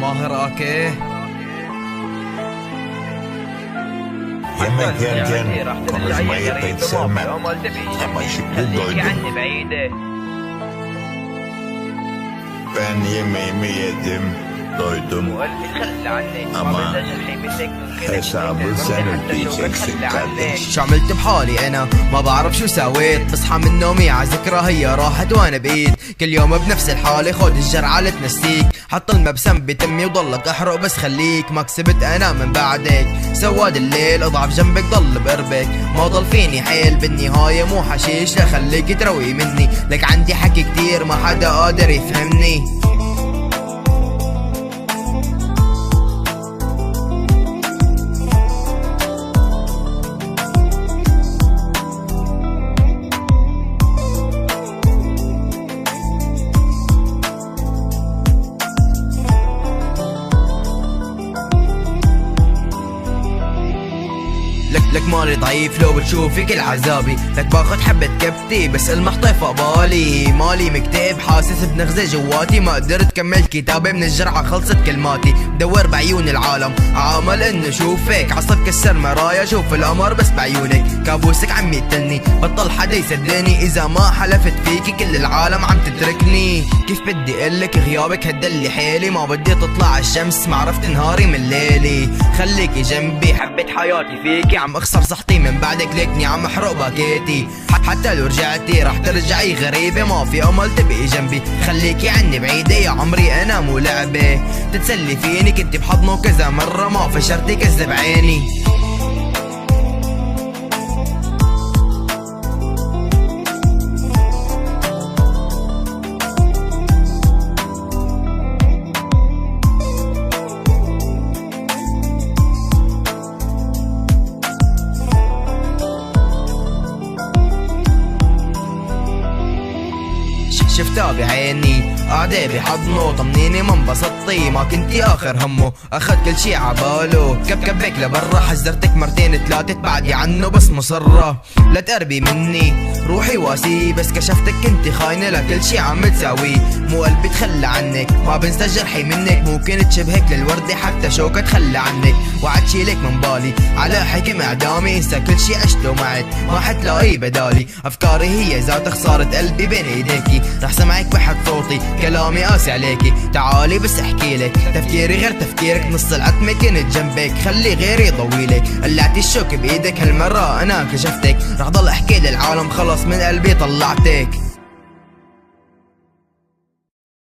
ماهر اوكي. Jamen kommer som regel bag selv mand. Jeg må ikke blive løgnet. Ben yemeğimi yedim, doydum. Ama hesabı sen ödeyeceksin kardeş. شو عملت بحالي انا ما بعرف شو سويت، بصحى من نومي ع ذكرى هي راحت وانا بايد. كل يوم بنفس الحالة خود الجرعة لتنسيك، حط المبسم بتمي وضلك احرق بس خليك. ما كسبت انا من بعدك، سواد الليل اضعف جنبك ضل بقربك. ما ضل فيني حيل بالنهاية مو حشيش لخليك تروي مني. لك عندي حكي كتير ما حدا قادر يفهمني. لك مالي ضعيف لو بتشوفي كل عذابي. لك باخد حبة كبتي بس المحطيفة بالي. مالي مكتئب حاسس بنغزة جواتي، ما قدرت كمل كتابي من الجرعة خلصت كلماتي. بدور بعيون العالم عامل انه شوفك، عصب كسر مرايا شوف القمر بس بعيونك. كابوسك عم يقتلني بطل حدا يصدقني، اذا ما حلفت فيكي كل العالم عم تتركني. كيف بدي قلك غيابك هدلي حيلي، ما بدي تطلع الشمس ما عرفت نهاري من ليلي. خليكي جنبي حبيت حياتي فيكي، عم اخسر صحتي من بعدك ليكني عم احرق باكيتي. حتى لو رجعتي رح ترجعي غريبة، ما في امل تبقي جنبي. خليكي عني بعيدة يا عمري انا مو لعبة. تتسلي فيني كنت بحضنه كذا مرة، ما فشرتي كذب عيني. شفتها بعيني قاعدة بحضنه، طمنيني ما انبسطتي ما كنتي اخر همه. اخد كل شي عباله كبكبك لبرا، حذرتك مرتين ثلاثة تبعدي عنه بس مصرة. لا تقربي مني روحي واسي، بس كشفتك كنتي خاينة لكل شي عم تساويه. مو قلبي تخلى عنك ما بنسى جرحي منك، ممكن تشبهك للوردة حتى شوكة تخلى عنك. وعد شيلك من بالي على حكم اعدامي، انسى كل شي عشته معك ما حتلاقي بدالي. افكاري هي ذات خسارة قلبي بين ايديكي، رح سمعك بحد صوتي كلامي قاسي عليكي. تعالي بس احكي لك تفكيري غير تفكيرك، نص العتمة كنت جنبك خلي غيري يضويلك. قلعتي الشوك بايدك هالمرة انا كشفتك، رح ضل احكي للعالم خلص من قلبي طلعتك.